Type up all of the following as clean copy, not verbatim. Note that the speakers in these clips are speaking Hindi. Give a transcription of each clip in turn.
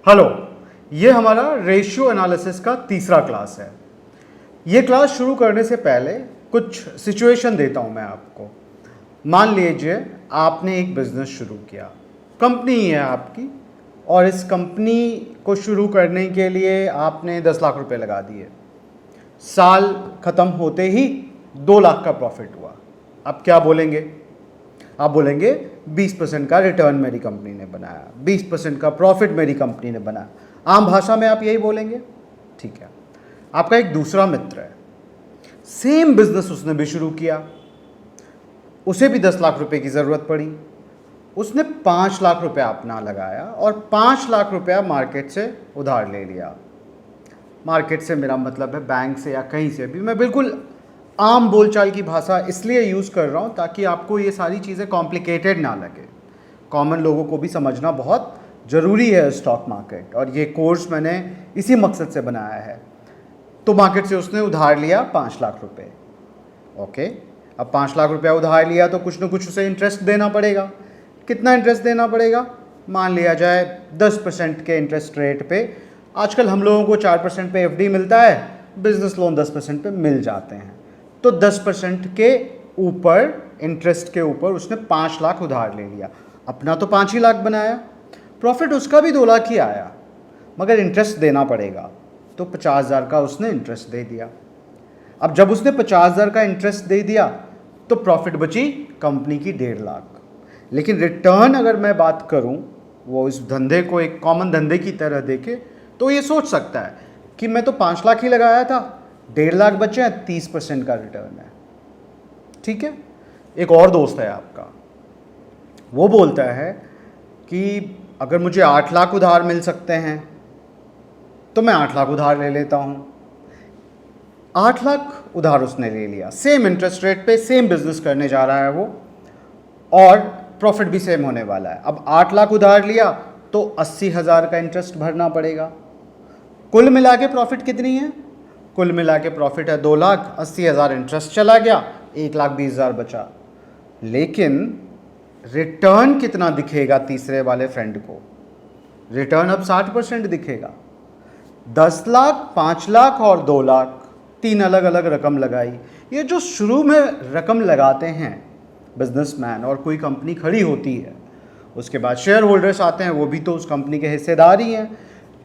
हेलो, ये हमारा रेशियो एनालिसिस का तीसरा क्लास है। ये क्लास शुरू करने से पहले कुछ सिचुएशन देता हूँ मैं आपको। मान लीजिए आपने एक बिज़नेस शुरू किया, कंपनी है आपकी, और इस कंपनी को शुरू करने के लिए आपने 10 लाख रुपए लगा दिए। साल ख़त्म होते ही 2 लाख का प्रॉफिट हुआ। आप क्या बोलेंगे? आप बोलेंगे 20% का रिटर्न मेरी कंपनी ने बनाया, 20% का प्रॉफिट मेरी कंपनी ने बनाया। आम भाषा में आप यही बोलेंगे। ठीक है। आपका एक दूसरा मित्र है, सेम बिजनेस उसने भी शुरू किया, उसे भी 10 लाख रुपए की ज़रूरत पड़ी। उसने 5 लाख रुपया अपना लगाया और 5 लाख रुपया मार्केट से उधार ले लिया। मार्केट से मेरा मतलब है बैंक से या कहीं से भी। मैं बिल्कुल आम बोलचाल की भाषा इसलिए यूज़ कर रहा हूँ ताकि आपको ये सारी चीज़ें कॉम्प्लिकेटेड ना लगे। कॉमन लोगों को भी समझना बहुत ज़रूरी है स्टॉक मार्केट, और ये कोर्स मैंने इसी मकसद से बनाया है। तो मार्केट से उसने उधार लिया 5 लाख रुपए। ओके, अब 5 लाख रुपया उधार लिया तो कुछ ना कुछ उसे इंटरेस्ट देना पड़ेगा। कितना इंटरेस्ट देना पड़ेगा? मान लिया जाए 10% के इंटरेस्ट रेट पे। आजकल हम लोगों को 4% पे एफडी मिलता है, बिजनेस लोन 10% पे मिल जाते हैं। तो 10% के ऊपर, इंटरेस्ट के ऊपर उसने 5 लाख उधार ले लिया। अपना तो 5 ही लाख बनाया, प्रॉफिट उसका भी 2 लाख ही आया, मगर इंटरेस्ट देना पड़ेगा, तो 50,000 का उसने इंटरेस्ट दे दिया। अब जब उसने 50,000 का इंटरेस्ट दे दिया तो प्रॉफिट बची कंपनी की 1.5 लाख। लेकिन रिटर्न अगर मैं बात करूं, वो इस धंधे को एक कॉमन धंधे की तरह देखे तो ये सोच सकता है कि मैं तो 5 लाख ही लगाया था, 1.5 लाख बचे हैं, 30% का रिटर्न है। ठीक है। एक और दोस्त है आपका, वो बोलता है कि अगर मुझे 8 लाख उधार मिल सकते हैं तो मैं 8 लाख उधार ले लेता हूँ। 8 लाख उधार उसने ले लिया, सेम इंटरेस्ट रेट पे, सेम बिजनेस करने जा रहा है वो, और प्रॉफिट भी सेम होने वाला है। अब 8 लाख उधार लिया तो 80,000 का इंटरेस्ट भरना पड़ेगा। कुल मिला के प्रॉफिट कितनी है? कुल मिला के प्रॉफिट है 2 लाख, 80,000 इंटरेस्ट चला गया, 1,20,000 बचा। लेकिन रिटर्न कितना दिखेगा तीसरे वाले फ्रेंड को? रिटर्न अब 60% दिखेगा। 10 लाख, 5 लाख और 2 लाख, 3 अलग अलग रकम लगाई। ये जो शुरू में रकम लगाते हैं बिजनेसमैन, और कोई कंपनी खड़ी होती है, उसके बाद शेयर होल्डर्स आते हैं, वो भी तो उस कंपनी के हिस्सेदार ही हैं।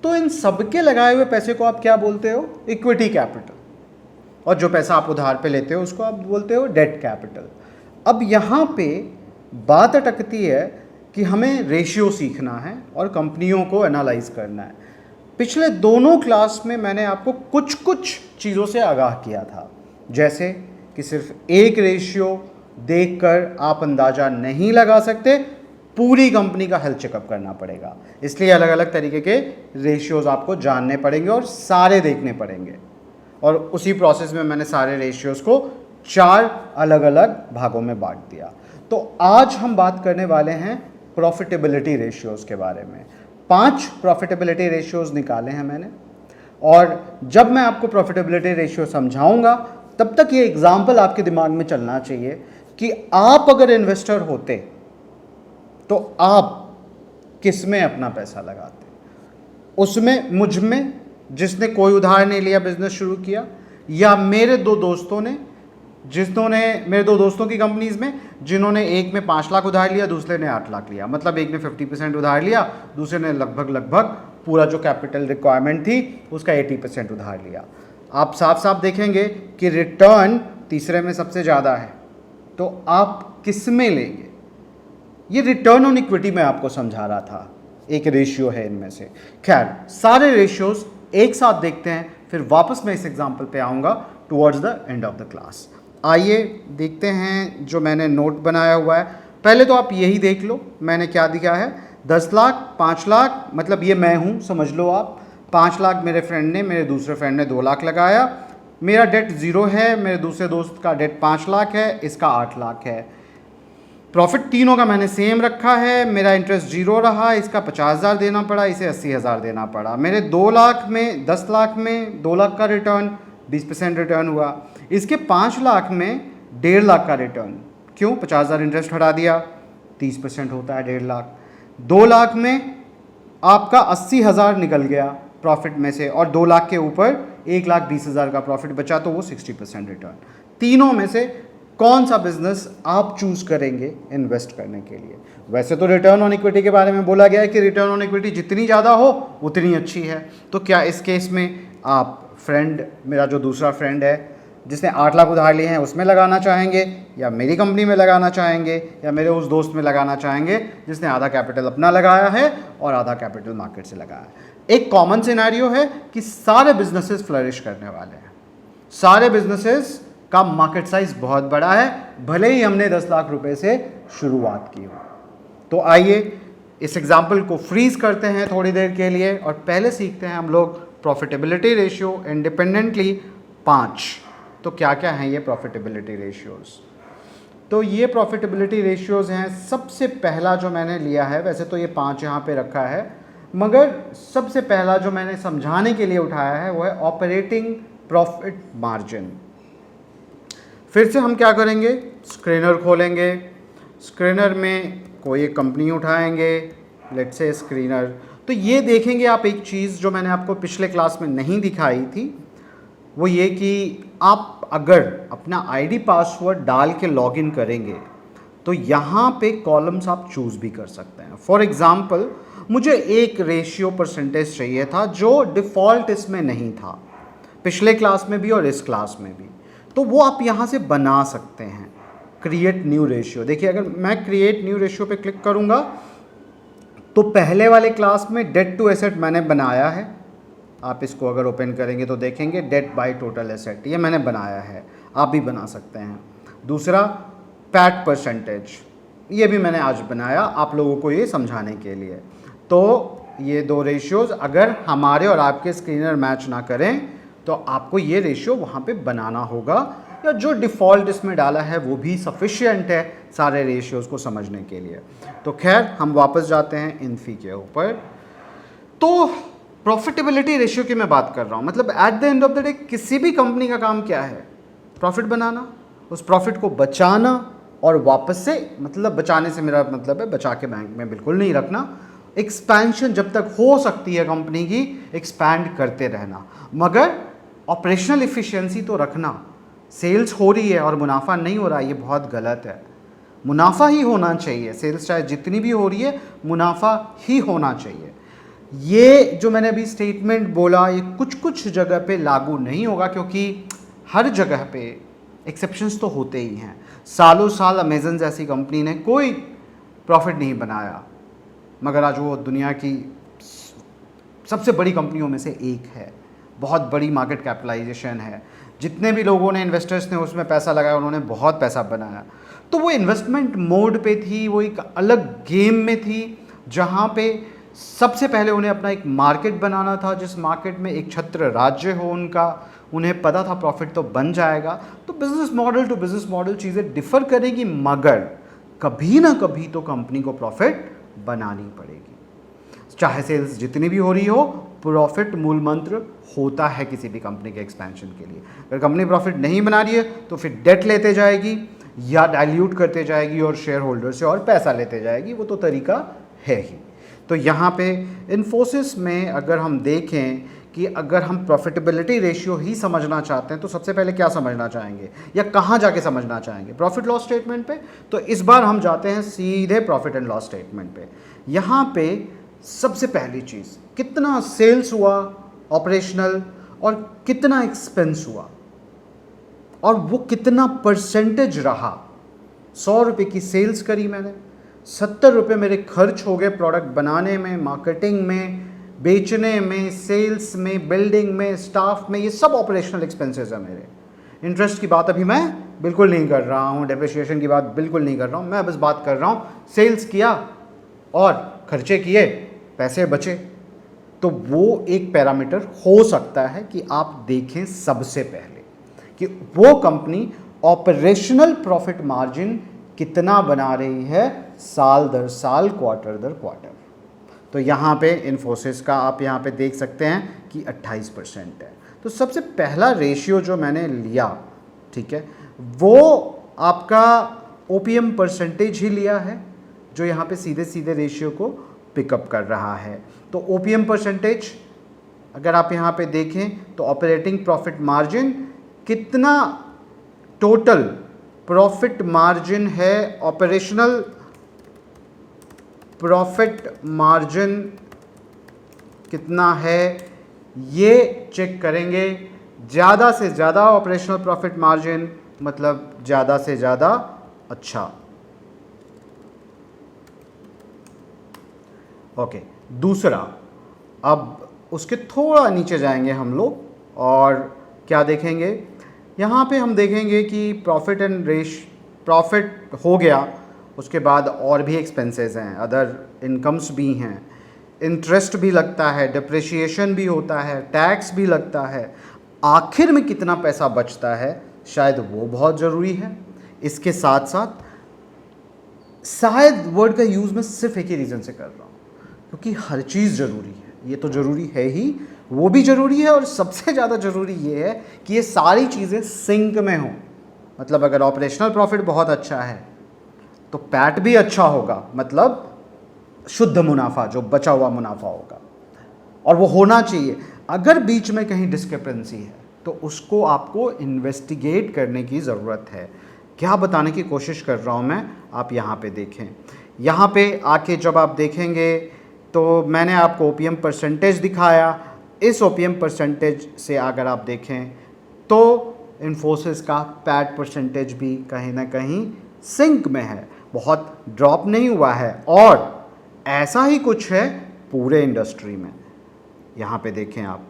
तो इन सबके लगाए हुए पैसे को आप क्या बोलते हो? Equity capital. और जो पैसा आप उधार पे लेते हो उसको आप बोलते हो डेट कैपिटल। अब यहाँ पे बात अटकती है कि हमें रेशियो सीखना है और कंपनियों को एनालाइज करना है। पिछले दोनों क्लास में मैंने आपको कुछ कुछ चीज़ों से आगाह किया था, जैसे कि सिर्फ एक रेशियो देखकर आप अंदाज़ा नहीं लगा सकते, पूरी कंपनी का हेल्थ चेकअप करना पड़ेगा। इसलिए अलग अलग तरीके के रेशियोज आपको जानने पड़ेंगे और सारे देखने पड़ेंगे। और उसी प्रोसेस में मैंने सारे रेशियोज को 4 अलग अलग भागों में बांट दिया। तो आज हम बात करने वाले हैं प्रॉफिटेबिलिटी रेशियोज के बारे में। 5 प्रॉफिटेबिलिटी रेशियोज निकाले हैं मैंने, और जब मैं आपको प्रॉफिटेबिलिटी रेशियो समझाऊंगा तब तक ये एग्जाम्पल आपके दिमाग में चलना चाहिए कि आप अगर इन्वेस्टर होते तो आप किस में अपना पैसा लगाते? उसमें, मुझ में जिसने कोई उधार नहीं लिया बिजनेस शुरू किया, या मेरे 2 दोस्तों ने, मेरे 2 दोस्तों की कंपनीज में, जिन्होंने एक में 5 लाख उधार लिया, दूसरे ने 8 लाख लिया। मतलब एक ने 50% उधार लिया, दूसरे ने लगभग पूरा जो कैपिटल रिक्वायरमेंट थी उसका 80% उधार लिया। आप साफ साफ देखेंगे कि रिटर्न तीसरे में सबसे ज़्यादा है। तो आप किस में लेंगे? ये रिटर्न ऑन इक्विटी में आपको समझा रहा था, एक रेशियो है इनमें से। खैर, सारे रेशियोज एक साथ देखते हैं, फिर वापस मैं इस एग्जांपल पे आऊँगा towards the end of the class. आइए देखते हैं जो मैंने नोट बनाया हुआ है। पहले तो आप यही देख लो मैंने क्या दिया है। 10 लाख, 5 लाख, मतलब ये मैं हूँ, समझ लो आप। 5 लाख मेरे फ्रेंड ने, मेरे दूसरे फ्रेंड ने 2 लाख लगाया। मेरा डेट 0 है, मेरे दूसरे दोस्त का डेट 5 लाख है, इसका 8 लाख है। प्रॉफिट तीनों का मैंने सेम रखा है। मेरा इंटरेस्ट 0 रहा, इसका 50,000 देना पड़ा, इसे 80,000 देना पड़ा। मेरे 2 लाख में, 10 लाख में 2 लाख का रिटर्न, 20% रिटर्न हुआ। इसके 5 लाख में 1.5 लाख का रिटर्न। क्यों? 50,000 इंटरेस्ट हटा दिया, 30% होता है 1.5 लाख। 2 लाख में आपका 80,000 निकल गया प्रॉफिट में से और 2 लाख के ऊपर 1,20,000 का प्रॉफिट बचा, तो वो 60% रिटर्न। तीनों में से कौन सा बिजनेस आप चूज करेंगे इन्वेस्ट करने के लिए? वैसे तो रिटर्न ऑन इक्विटी के बारे में बोला गया है कि रिटर्न ऑन इक्विटी जितनी ज़्यादा हो उतनी अच्छी है। तो क्या इस केस में आप मेरा जो दूसरा फ्रेंड है जिसने 8 लाख उधार लिए हैं उसमें लगाना चाहेंगे, या मेरी कंपनी में लगाना चाहेंगे, या मेरे उस दोस्त में लगाना चाहेंगे जिसने आधा कैपिटल अपना लगाया है और आधा कैपिटल मार्केट से लगाया है? एक कॉमन सिनेरियो है कि सारे बिजनेसेस फ्लरिश करने वाले हैं, सारे बिजनेसेस का मार्केट साइज बहुत बड़ा है, भले ही हमने 10 लाख रुपए से शुरुआत की हो। तो आइए इस एग्जाम्पल को फ्रीज करते हैं थोड़ी देर के लिए और पहले सीखते हैं हम लोग प्रॉफिटेबिलिटी रेशियो इंडिपेंडेंटली 5। तो क्या क्या हैं ये प्रॉफिटेबिलिटी रेशियोज? तो ये प्रॉफिटेबिलिटी रेशियोज हैं, सबसे पहला जो मैंने लिया है, वैसे तो ये 5 यहाँ पे रखा है, मगर सबसे पहला जो मैंने समझाने के लिए उठाया है वो है ऑपरेटिंग प्रॉफिट मार्जिन। फिर से हम क्या करेंगे, स्क्रीनर खोलेंगे, स्क्रीनर में कोई एक कंपनी उठाएंगे, लेट्स से स्क्रीनर। तो ये देखेंगे आप एक चीज़ जो मैंने आपको पिछले क्लास में नहीं दिखाई थी, वो ये कि आप अगर अपना आईडी पासवर्ड डाल के लॉगिन करेंगे तो यहाँ पे कॉलम्स आप चूज़ भी कर सकते हैं। फॉर एग्ज़ाम्पल मुझे एक रेशियो परसेंटेज चाहिए था जो डिफ़ॉल्ट इसमें नहीं था, पिछले क्लास में भी और इस क्लास में भी, तो वो आप यहाँ से बना सकते हैं। क्रिएट न्यू रेशियो, देखिए अगर मैं क्रिएट न्यू रेशियो पे क्लिक करूँगा तो पहले वाले क्लास में डेट टू एसेट मैंने बनाया है, आप इसको अगर ओपन करेंगे तो देखेंगे डेट बाय टोटल एसेट, ये मैंने बनाया है, आप भी बना सकते हैं। दूसरा पैट परसेंटेज, ये भी मैंने आज बनाया आप लोगों को ये समझाने के लिए। तो ये 2 रेशियोज़ अगर हमारे और आपके स्क्रीनर मैच ना करें तो आपको ये रेशियो वहाँ पे बनाना होगा, या जो डिफ़ॉल्ट इसमें डाला है वो भी सफिशिएंट है सारे रेशियोज़ को समझने के लिए। तो खैर हम वापस जाते हैं इन्फी के ऊपर। तो प्रॉफिटेबिलिटी रेशियो की मैं बात कर रहा हूँ, मतलब at the end of the day किसी भी कंपनी का काम क्या है, प्रॉफिट बनाना, उस प्रॉफिट को बचाना और वापस से, मतलब बचाने से मेरा मतलब है बचा के बैंक में बिल्कुल नहीं रखना, एक्सपेंशन जब तक हो सकती है कंपनी की एक्सपैंड करते रहना, मगर ऑपरेशनल इफ़िशियंसी तो रखना। सेल्स हो रही है और मुनाफा नहीं हो रहा, ये बहुत गलत है। मुनाफा ही होना चाहिए, सेल्स चाहे जितनी भी हो रही है मुनाफा ही होना चाहिए। ये जो मैंने अभी स्टेटमेंट बोला ये कुछ कुछ जगह पे लागू नहीं होगा, क्योंकि हर जगह पे एक्सेप्शंस तो होते ही हैं। सालों साल अमेज़न जैसी कंपनी ने कोई प्रॉफिट नहीं बनाया, मगर आज वो दुनिया की सबसे बड़ी कंपनियों में से एक है, बहुत बड़ी मार्केट कैपिटलाइजेशन है, जितने भी लोगों ने, इन्वेस्टर्स ने उसमें पैसा लगाया उन्होंने बहुत पैसा बनाया। तो वो इन्वेस्टमेंट मोड पे थी, वो एक अलग गेम में थी जहाँ पे सबसे पहले उन्हें अपना एक मार्केट बनाना था, जिस मार्केट में एक छत्र राज्य हो उनका, उन्हें पता था प्रॉफिट तो बन जाएगा। तो business model to business model चीज़ें डिफ़र करेगी, मगर कभी ना कभी तो कंपनी को प्रॉफिट बनानी पड़ेगी, चाहे सेल्स जितनी भी हो रही हो। प्रॉफिट मूल मंत्र होता है किसी भी कंपनी के एक्सपेंशन के लिए। अगर कंपनी प्रॉफिट नहीं बना रही है तो फिर डेट लेते जाएगी या डाइल्यूट करते जाएगी और शेयर होल्डर से और पैसा लेते जाएगी, वो तो तरीका है ही। तो यहाँ पे इन्फोसिस में अगर हम देखें कि अगर हम प्रॉफिटेबिलिटी रेशियो ही समझना चाहते हैं तो सबसे पहले क्या समझना चाहेंगे या कहाँ जाके समझना चाहेंगे? प्रॉफिट लॉस स्टेटमेंट पे। तो इस बार हम जाते हैं सीधे प्रॉफिट एंड लॉस स्टेटमेंट पे। यहाँ पे सबसे पहली चीज़, कितना सेल्स हुआ ऑपरेशनल और कितना एक्सपेंस हुआ और वो कितना परसेंटेज रहा। 100 रुपये की सेल्स करी मैंने, 70 रुपये मेरे खर्च हो गए प्रोडक्ट बनाने में, मार्केटिंग में, बेचने में, सेल्स में, बिल्डिंग में, स्टाफ में, ये सब ऑपरेशनल एक्सपेंसेस है मेरे। इंटरेस्ट की बात अभी मैं बिल्कुल नहीं कर रहा हूँ, डेप्रिसिएशन की बात बिल्कुल नहीं कर रहा हूँ, मैं बस बात कर रहा हूँ सेल्स किया और खर्चे किए, पैसे बचे। तो वो एक पैरामीटर हो सकता है कि आप देखें सबसे पहले कि वो कंपनी ऑपरेशनल प्रॉफिट मार्जिन कितना बना रही है साल दर साल, क्वार्टर दर क्वार्टर। तो यहाँ पे इन्फोसिस का आप यहाँ पे देख सकते हैं कि 28% है। तो सबसे पहला रेशियो जो मैंने लिया, ठीक है, वो आपका ओपीएम परसेंटेज ही लिया है, जो यहाँ पे सीधे सीधे रेशियो को पिकअप कर रहा है। तो ओपीएम परसेंटेज अगर आप यहाँ पे देखें तो ऑपरेटिंग प्रॉफिट मार्जिन कितना टोटल प्रॉफिट मार्जिन है, ऑपरेशनल प्रॉफिट मार्जिन कितना है ये चेक करेंगे। ज़्यादा से ज़्यादा ऑपरेशनल प्रॉफिट मार्जिन मतलब ज़्यादा से ज़्यादा अच्छा। ओके, दूसरा, अब उसके थोड़ा नीचे जाएंगे हम लोग और क्या देखेंगे, यहाँ पे हम देखेंगे कि प्रॉफिट हो गया, उसके बाद और भी एक्सपेंसेस हैं, अदर इनकम्स भी हैं, इंटरेस्ट भी लगता है, डिप्रिशिएशन भी होता है, टैक्स भी लगता है, आखिर में कितना पैसा बचता है शायद वो बहुत ज़रूरी है। इसके साथ साथ शायद वर्ड का यूज़ मैं सिर्फ एक ही रीज़न से कर रहा हूँ क्योंकि हर चीज़ ज़रूरी है, ये तो ज़रूरी है ही, वो भी ज़रूरी है और सबसे ज़्यादा ज़रूरी ये है कि ये सारी चीज़ें सिंक में हों। मतलब अगर ऑपरेशनल प्रॉफिट बहुत अच्छा है तो पैट भी अच्छा होगा, मतलब शुद्ध मुनाफा जो बचा हुआ मुनाफा होगा, और वो होना चाहिए। अगर बीच में कहीं डिस्क्रिपेंसी है तो उसको आपको इन्वेस्टिगेट करने की ज़रूरत है। क्या बताने की कोशिश कर रहा हूँ मैं, आप यहाँ पे देखें। यहाँ पे आके जब आप देखेंगे तो मैंने आपको ओपीएम परसेंटेज दिखाया। इस ओपीएम परसेंटेज से अगर आप देखें तो इन्फोसिस का पैट परसेंटेज भी कहीं ना कहीं सिंक में है, बहुत ड्रॉप नहीं हुआ है, और ऐसा ही कुछ है पूरे इंडस्ट्री में। यहाँ पे देखें आप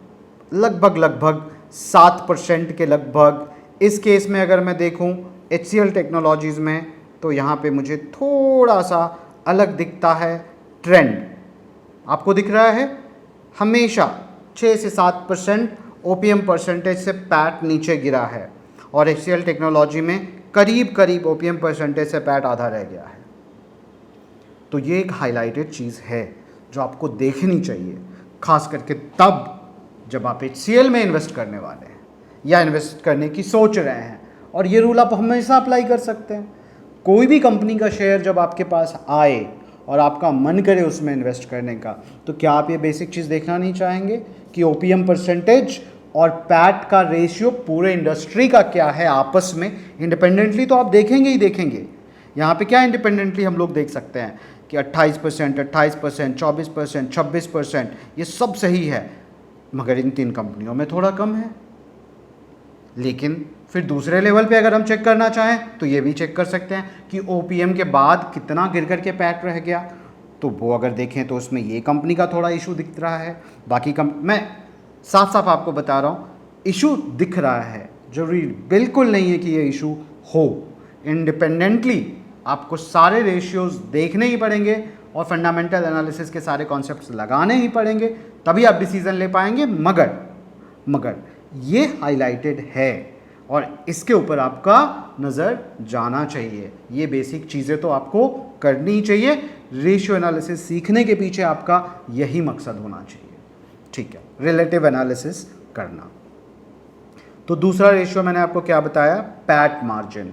लगभग 7% के लगभग। इस केस में अगर मैं देखूँ HCL टेक्नोलॉजीज़ में तो यहाँ पे मुझे थोड़ा सा अलग दिखता है ट्रेंड। आपको दिख रहा है हमेशा 6 से 7% ओपीएम परसेंटेज से पैट नीचे गिरा है, और HCL टेक्नोलॉजी में करीब ओपीएम परसेंटेज से पैट आधा रह गया है। तो ये एक हाईलाइटेड चीज़ है जो आपको देखनी चाहिए, खास करके तब जब आप HCL में इन्वेस्ट करने वाले हैं या इन्वेस्ट करने की सोच रहे हैं। और ये रूल आप हमेशा अप्लाई कर सकते हैं। कोई भी कंपनी का शेयर जब आपके पास आए और आपका मन करे उसमें इन्वेस्ट करने का, तो क्या आप ये बेसिक चीज़ देखना नहीं चाहेंगे कि ओपीएम परसेंटेज और पैट का रेशियो पूरे इंडस्ट्री का क्या है आपस में? इंडिपेंडेंटली तो आप देखेंगे ही देखेंगे। यहाँ पे क्या इंडिपेंडेंटली हम लोग देख सकते हैं कि 28%, 24%, 26%, ये सब सही है, मगर इन 3 कंपनियों में थोड़ा कम है। लेकिन फिर दूसरे लेवल पे अगर हम चेक करना चाहें तो ये भी चेक कर सकते हैं कि ओपीएम के बाद कितना गिर कर के पैट रह गया, तो वो अगर देखें तो उसमें ये कंपनी का थोड़ा इशू दिख रहा है। बाकी मैं साफ साफ आपको बता रहा हूँ, इशू दिख रहा है, जरूरी बिल्कुल नहीं है कि ये इशू हो। इंडिपेंडेंटली आपको सारे रेशियोज देखने ही पड़ेंगे और फंडामेंटल एनालिसिस के सारे कॉन्सेप्ट्स लगाने ही पड़ेंगे, तभी आप डिसीजन ले पाएंगे। मगर ये हाईलाइटेड है और इसके ऊपर आपका नज़र जाना चाहिए। ये बेसिक चीज़ें तो आपको करनी ही चाहिए। रेशियो एनालिसिस सीखने के पीछे आपका यही मकसद होना चाहिए, ठीक है, रिलेटिव एनालिसिस करना। तो दूसरा रेशियो मैंने आपको क्या बताया, पैट मार्जिन।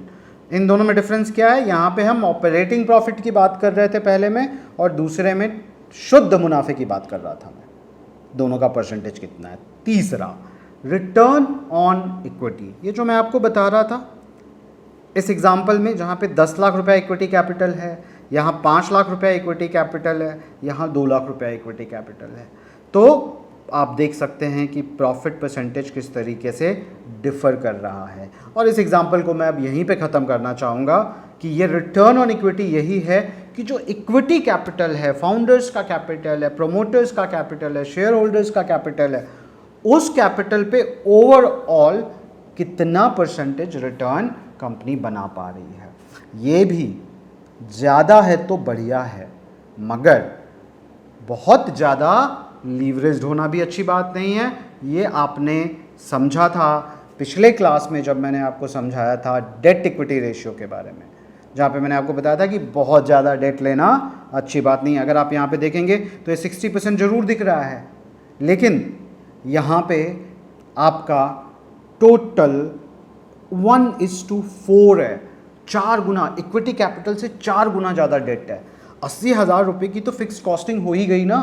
इन दोनों में डिफरेंस क्या है? यहाँ पे हम ऑपरेटिंग प्रॉफिट की बात कर रहे थे पहले में, और दूसरे में शुद्ध मुनाफे की बात कर रहा था मैं। दोनों का परसेंटेज कितना है। तीसरा, रिटर्न ऑन इक्विटी। ये जो मैं आपको बता रहा था इस एग्जाम्पल में, जहाँ पे 10 लाख रुपए इक्विटी कैपिटल है, यहाँ 5 लाख रुपए इक्विटी कैपिटल है, यहाँ 2 लाख रुपए इक्विटी कैपिटल है, तो आप देख सकते हैं कि प्रॉफिट परसेंटेज किस तरीके से डिफ़र कर रहा है। और इस एग्जाम्पल को मैं अब यहीं पे ख़त्म करना चाहूँगा कि ये रिटर्न ऑन इक्विटी यही है कि जो इक्विटी कैपिटल है, फाउंडर्स का कैपिटल है, प्रोमोटर्स का कैपिटल है, शेयर होल्डर्स का कैपिटल है, उस कैपिटल पे ओवरऑल कितना परसेंटेज रिटर्न कंपनी बना पा रही है। ये भी ज़्यादा है तो बढ़िया है, मगर बहुत ज़्यादा लीवरेज्ड होना भी अच्छी बात नहीं है। ये आपने समझा था पिछले क्लास में जब मैंने आपको समझाया था डेट इक्विटी रेशियो के बारे में, जहाँ पे मैंने आपको बताया था कि बहुत ज़्यादा डेट लेना अच्छी बात नहीं है। अगर आप यहाँ पे देखेंगे तो ये 60% ज़रूर दिख रहा है, लेकिन यहाँ पे आपका टोटल 1:4 है, 4 गुना, इक्विटी कैपिटल से 4 गुना ज़्यादा डेट है। 80,000 रुपये की तो फिक्स कॉस्टिंग हो ही गई ना।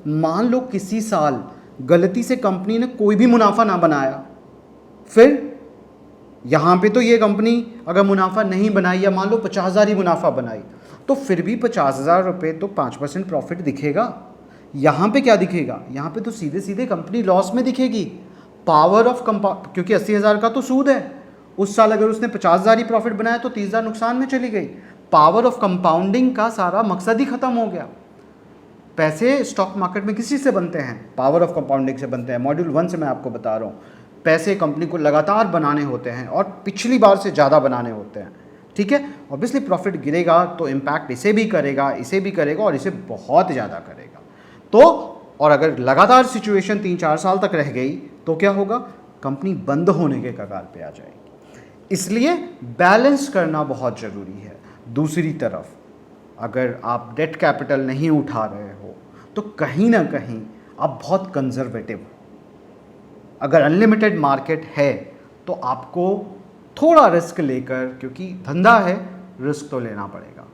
मान लो किसी साल गलती से कंपनी ने कोई भी मुनाफा ना बनाया, फिर यहाँ पे तो ये कंपनी अगर मुनाफा नहीं बनाई या मान लो 50,000 ही मुनाफा बनाई, तो फिर भी 50,000 रुपये तो 5% प्रॉफिट दिखेगा। यहाँ पे क्या दिखेगा? यहाँ पे तो सीधे सीधे कंपनी लॉस में दिखेगी। पावर ऑफ कंपाउंड, क्योंकि 80,000 का तो सूद है, उस साल अगर उसने 50,000 ही प्रॉफिट बनाया तो 30,000 नुकसान में चली गई। पावर ऑफ कंपाउंडिंग का सारा मकसद ही खत्म हो गया। पैसे स्टॉक मार्केट में किसी से बनते हैं? पावर ऑफ कंपाउंडिंग से बनते हैं। मॉड्यूल 1 से मैं आपको बता रहा हूँ, पैसे कंपनी को लगातार बनाने होते हैं और पिछली बार से ज़्यादा बनाने होते हैं। ठीक है, ऑब्वियसली प्रॉफिट गिरेगा तो इम्पैक्ट इसे भी करेगा, इसे भी करेगा और इसे बहुत ज़्यादा करेगा। तो और अगर लगातार सिचुएशन 3-4 साल तक रह गई तो क्या होगा? कंपनी बंद होने के कगार पे आ जाएगी। इसलिए बैलेंस करना बहुत ज़रूरी है। दूसरी तरफ अगर आप डेट कैपिटल नहीं उठा रहे हो तो कहीं ना कहीं आप बहुत कंजर्वेटिव हो। अगर अनलिमिटेड मार्केट है तो आपको थोड़ा रिस्क लेकर, क्योंकि धंधा है रिस्क तो लेना पड़ेगा,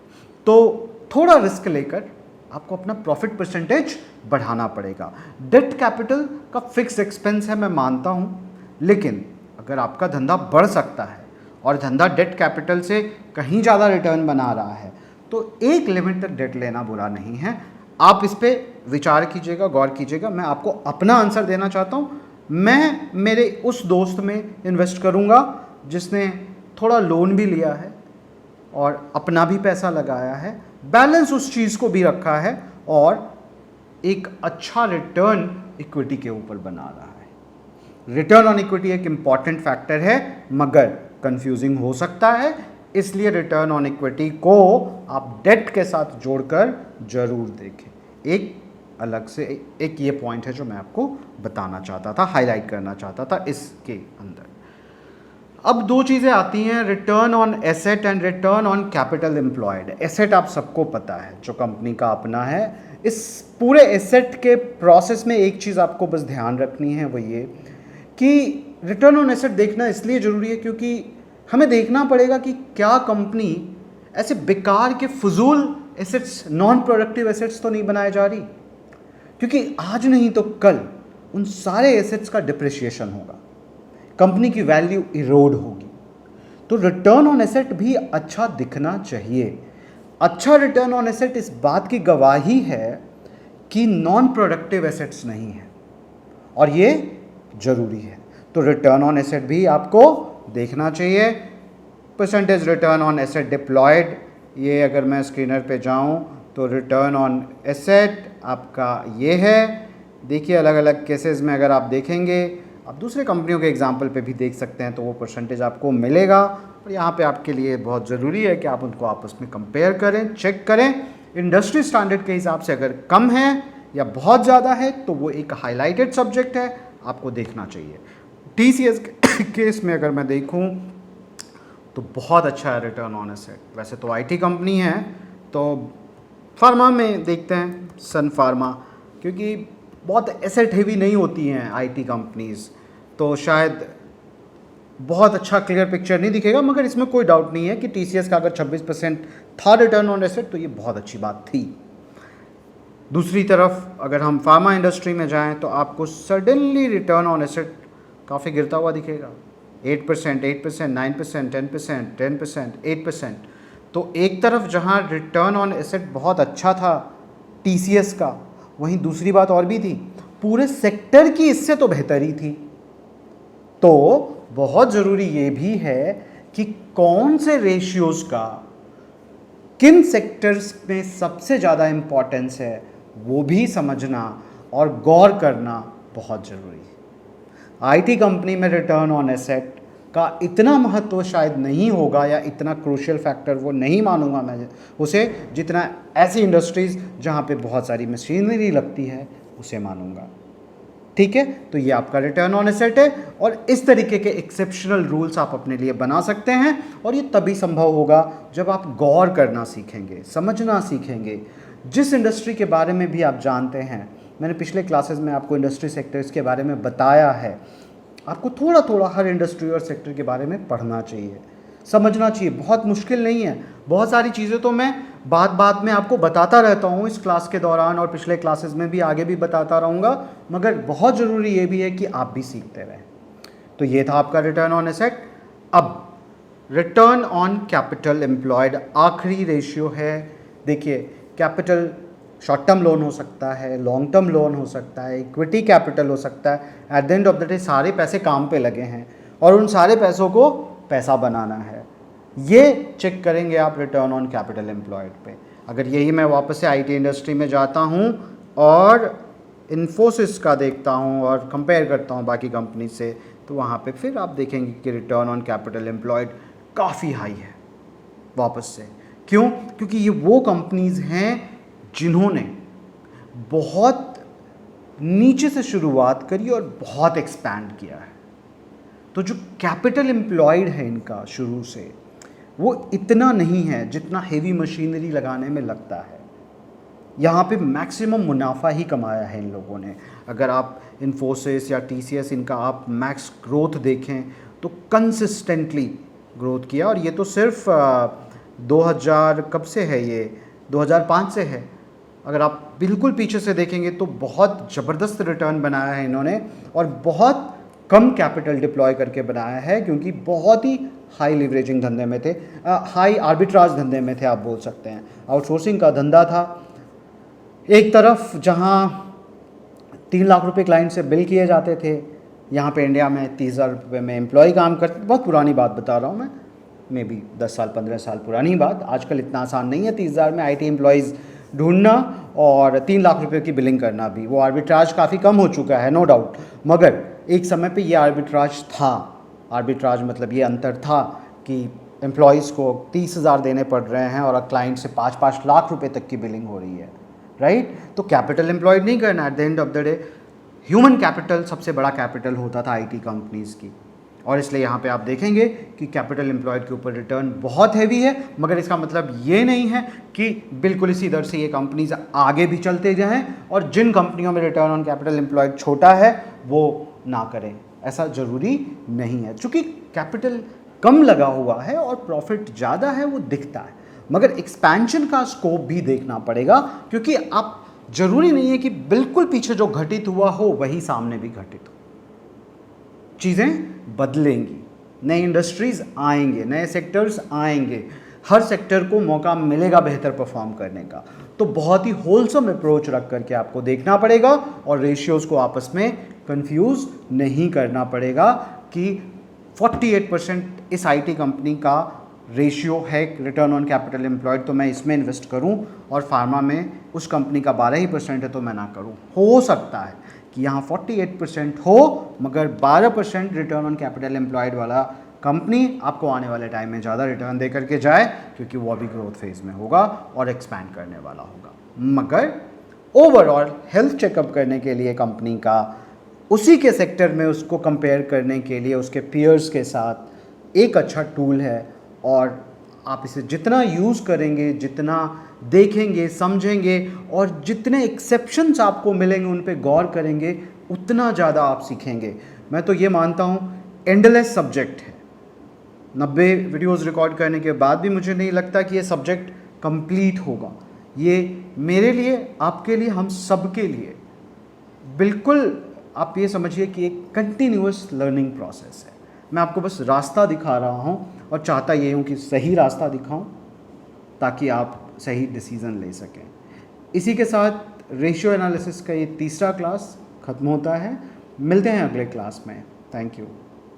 तो थोड़ा रिस्क लेकर आपको अपना प्रॉफिट परसेंटेज बढ़ाना पड़ेगा। डेट कैपिटल का फिक्स एक्सपेंस है, मैं मानता हूँ, लेकिन अगर आपका धंधा बढ़ सकता है और धंधा डेट कैपिटल से कहीं ज़्यादा रिटर्न बना रहा है तो एक लिमिट तक डेट लेना बुरा नहीं है। आप इस पर विचार कीजिएगा, गौर कीजिएगा। मैं आपको अपना आंसर देना चाहता हूँ। मैं मेरे उस दोस्त में इन्वेस्ट करूँगा जिसने थोड़ा लोन भी लिया है और अपना भी पैसा लगाया है, बैलेंस उस चीज़ को भी रखा है और एक अच्छा रिटर्न इक्विटी के ऊपर बना रहा है। रिटर्न ऑन इक्विटी एक इम्पॉर्टेंट फैक्टर है मगर कंफ्यूजिंग हो सकता है, इसलिए रिटर्न ऑन इक्विटी को आप डेट के साथ जोड़कर जरूर देखें। एक अलग से एक ये पॉइंट है जो मैं आपको बताना चाहता था, हाईलाइट करना चाहता था इसके अंदर। अब दो चीज़ें आती हैं, return on asset and return on capital employed. Asset आप सबको पता है जो कंपनी का अपना है। इस पूरे एसेट के प्रोसेस में एक चीज़ आपको बस ध्यान रखनी है, वो ये कि रिटर्न ऑन एसेट देखना इसलिए ज़रूरी है क्योंकि हमें देखना पड़ेगा कि क्या कंपनी ऐसे बेकार के फजूल एसेट्स, नॉन प्रोडक्टिव एसेट्स तो नहीं बनाए जा रही, क्योंकि आज नहीं तो कल उन सारे एसेट्स का डिप्रिसिएशन होगा, कंपनी की वैल्यू इरोड होगी। तो रिटर्न ऑन एसेट भी अच्छा दिखना चाहिए। अच्छा रिटर्न ऑन एसेट इस बात की गवाही है कि नॉन प्रोडक्टिव एसेट्स नहीं है और ये ज़रूरी है। तो रिटर्न ऑन एसेट भी आपको देखना चाहिए। Percentage return on asset deployed, ये अगर मैं स्क्रीनर पे जाऊं तो रिटर्न ऑन एसेट आपका ये है। देखिए अलग अलग केसेस में अगर आप देखेंगे, आप दूसरे कंपनियों के एग्जाम्पल पे भी देख सकते हैं तो वो परसेंटेज आपको मिलेगा। और यहाँ पे आपके लिए बहुत ज़रूरी है कि आप उनको आपस में कंपेयर करें, चेक करें। इंडस्ट्री स्टैंडर्ड के हिसाब से अगर कम है या बहुत ज़्यादा है तो वो एक हाईलाइटेड सब्जेक्ट है, आपको देखना चाहिए। TCS केस में अगर मैं देखूँ तो बहुत अच्छा है रिटर्न ऑन एसेट। वैसे तो IT कंपनी है, तो फार्मा में देखते हैं सन फार्मा, क्योंकि बहुत एसेट हेवी नहीं होती हैं IT कंपनीज़, तो शायद बहुत अच्छा क्लियर पिक्चर नहीं दिखेगा, मगर इसमें कोई डाउट नहीं है कि TCS का अगर 26% था रिटर्न ऑन एसेट तो ये बहुत अच्छी बात थी। दूसरी तरफ अगर हम फार्मा इंडस्ट्री में जाएं तो आपको सडनली रिटर्न ऑन एसेट काफ़ी गिरता हुआ दिखेगा। 8%, 8%, 9%, 10%, 10%, 8%। तो एक तरफ जहां रिटर्न ऑन एसेट बहुत अच्छा था TCS का, वहीं दूसरी बात और भी थी, पूरे सेक्टर की इससे तो बेहतर ही थी। तो बहुत ज़रूरी ये भी है कि कौन से रेशियोज़ का किन सेक्टर्स में सबसे ज़्यादा इम्पॉर्टेंस है वो भी समझना और गौर करना बहुत ज़रूरी है। IT कंपनी में रिटर्न ऑन एसेट का इतना महत्व शायद नहीं होगा या इतना क्रूशियल फैक्टर वो नहीं मानूंगा मैं उसे, जितना ऐसी इंडस्ट्रीज़ जहाँ पे बहुत सारी मशीनरी लगती है उसे मानूंगा। ठीक है, तो ये आपका रिटर्न ऑन एसेट है और इस तरीके के एक्सेप्शनल रूल्स आप अपने लिए बना सकते हैं और ये तभी संभव होगा जब आप गौर करना सीखेंगे, समझना सीखेंगे। जिस इंडस्ट्री के बारे में भी आप जानते हैं, मैंने पिछले क्लासेस में आपको इंडस्ट्री सेक्टर्स के बारे में बताया है, आपको थोड़ा थोड़ा हर इंडस्ट्री और सेक्टर के बारे में पढ़ना चाहिए, समझना चाहिए, बहुत मुश्किल नहीं है। बहुत सारी चीज़ें तो मैं बात में आपको बताता रहता हूँ इस क्लास के दौरान और पिछले क्लासेस में भी, आगे भी बताता रहूँगा, मगर बहुत ज़रूरी ये भी है कि आप भी सीखते रहें। तो ये था आपका रिटर्न ऑन एसेट। अब रिटर्न ऑन कैपिटल एम्प्लॉयड आखिरी रेशियो है। देखिए, कैपिटल शॉर्ट टर्म लोन हो सकता है, लॉन्ग टर्म लोन हो सकता है, इक्विटी कैपिटल हो सकता है। At the end of the day सारे पैसे काम पे लगे हैं और उन सारे पैसों को पैसा बनाना है। ये चेक करेंगे आप रिटर्न ऑन कैपिटल एम्प्लॉयड पे। अगर यही मैं वापस से आईटी इंडस्ट्री में जाता हूँ और इन्फोसिस का देखता हूँ और कंपेयर करता हूँ बाकी कंपनी से, तो वहाँ पे फिर आप देखेंगे कि रिटर्न ऑन कैपिटल एम्प्लॉयड काफ़ी हाई है वापस से। क्यों? क्योंकि ये वो कंपनीज़ हैं जिन्होंने बहुत नीचे से शुरुआत करी और बहुत एक्सपैंड किया है। तो जो कैपिटल एम्प्लॉयड है इनका शुरू से, वो इतना नहीं है जितना हेवी मशीनरी लगाने में लगता है। यहाँ पे मैक्सिमम मुनाफा ही कमाया है इन लोगों ने। अगर आप इन्फोसिस या टीसीएस इनका आप मैक्स ग्रोथ देखें तो कंसिस्टेंटली ग्रोथ किया, और ये तो सिर्फ 2000 कब से है, ये 2005 से है। अगर आप बिल्कुल पीछे से देखेंगे तो बहुत ज़बरदस्त रिटर्न बनाया है इन्होंने और बहुत कम कैपिटल डिप्लॉय करके बनाया है, क्योंकि बहुत ही हाई लिवरेजिंग धंधे में थे, हाई आर्बिट्राज धंधे में थे आप बोल सकते हैं। आउटसोर्सिंग का धंधा था एक तरफ, जहाँ 3 लाख रुपए क्लाइंट से बिल किए जाते थे। यहाँ पे इंडिया में 30,000 रुपये में एम्प्लॉय काम करते। बहुत पुरानी बात बता रहा हूँ मैं, मे बी 10 साल 15 साल पुरानी बात। आजकल इतना आसान नहीं है 30,000 में आईटी एम्प्लॉयज़ ढूंढना और 3 लाख रुपए की बिलिंग करना भी। वो आर्बिट्राज काफ़ी कम हो चुका है, नो डाउट, मगर एक समय पे ये आर्बिट्राज था। आर्बिट्राज मतलब ये अंतर था कि एम्प्लॉयज़ को 30,000 देने पड़ रहे हैं और क्लाइंट से 5-5 लाख रुपए तक की बिलिंग हो रही है, राइट। तो कैपिटल एम्प्लॉयड नहीं करना। At the end of the day human capital सबसे बड़ा कैपिटल होता था आईटी कंपनीज़ की, और इसलिए यहाँ पे आप देखेंगे कि कैपिटल एम्प्लॉयड के ऊपर रिटर्न बहुत हैवी है। मगर इसका मतलब ये नहीं है कि बिल्कुल इसी दर से ये कंपनीज आगे भी चलते जाएं और जिन कंपनियों में रिटर्न ऑन कैपिटल एम्प्लॉयड छोटा है वो ना करें, ऐसा ज़रूरी नहीं है। चूँकि कैपिटल कम लगा हुआ है और प्रॉफिट ज़्यादा है वो दिखता है, मगर एक्सपेंशन का स्कोप भी देखना पड़ेगा, क्योंकि आप ज़रूरी नहीं है कि बिल्कुल पीछे जो घटित हुआ हो वही सामने भी घटित हो। चीज़ें बदलेंगी, नए इंडस्ट्रीज़ आएंगे, नए सेक्टर्स आएंगे, हर सेक्टर को मौका मिलेगा बेहतर परफॉर्म करने का। तो बहुत ही होलसम अप्रोच रख करके आपको देखना पड़ेगा और रेशियोज़ को आपस में कंफ्यूज नहीं करना पड़ेगा कि 48% इस आईटी कंपनी का रेशियो है रिटर्न ऑन कैपिटल एम्प्लॉयड, तो मैं इसमें इन्वेस्ट करूं, और फार्मा में उस कंपनी का 12% है तो मैं ना करूं। हो सकता है कि यहाँ 48% हो मगर 12% रिटर्न ऑन कैपिटल एम्प्लॉयड वाला कंपनी आपको आने वाले टाइम में ज़्यादा रिटर्न दे करके जाए, क्योंकि वो अभी ग्रोथ फेज में होगा और एक्सपैंड करने वाला होगा। मगर ओवरऑल हेल्थ चेकअप करने के लिए कंपनी का, उसी के सेक्टर में उसको कंपेयर करने के लिए उसके पीयर्स के साथ एक अच्छा टूल है, और आप इसे जितना यूज़ करेंगे, जितना देखेंगे, समझेंगे और जितने एक्सेप्शंस आपको मिलेंगे उन पे गौर करेंगे, उतना ज़्यादा आप सीखेंगे। मैं तो ये मानता हूँ एंडलेस सब्जेक्ट है। 90 वीडियोस रिकॉर्ड करने के बाद भी मुझे नहीं लगता कि ये सब्जेक्ट कंप्लीट होगा। ये मेरे लिए, आपके लिए, हम सब के लिए बिल्कुल आप ये समझिए कि एक कंटिन्यूअस लर्निंग प्रोसेस है। मैं आपको बस रास्ता दिखा रहा हूँ और चाहता ये हूँ कि सही रास्ता दिखाऊं ताकि आप सही डिसीज़न ले सकें। इसी के साथ रेशियो एनालिसिस का ये तीसरा क्लास ख़त्म होता है। मिलते हैं अगले क्लास में। Thank you.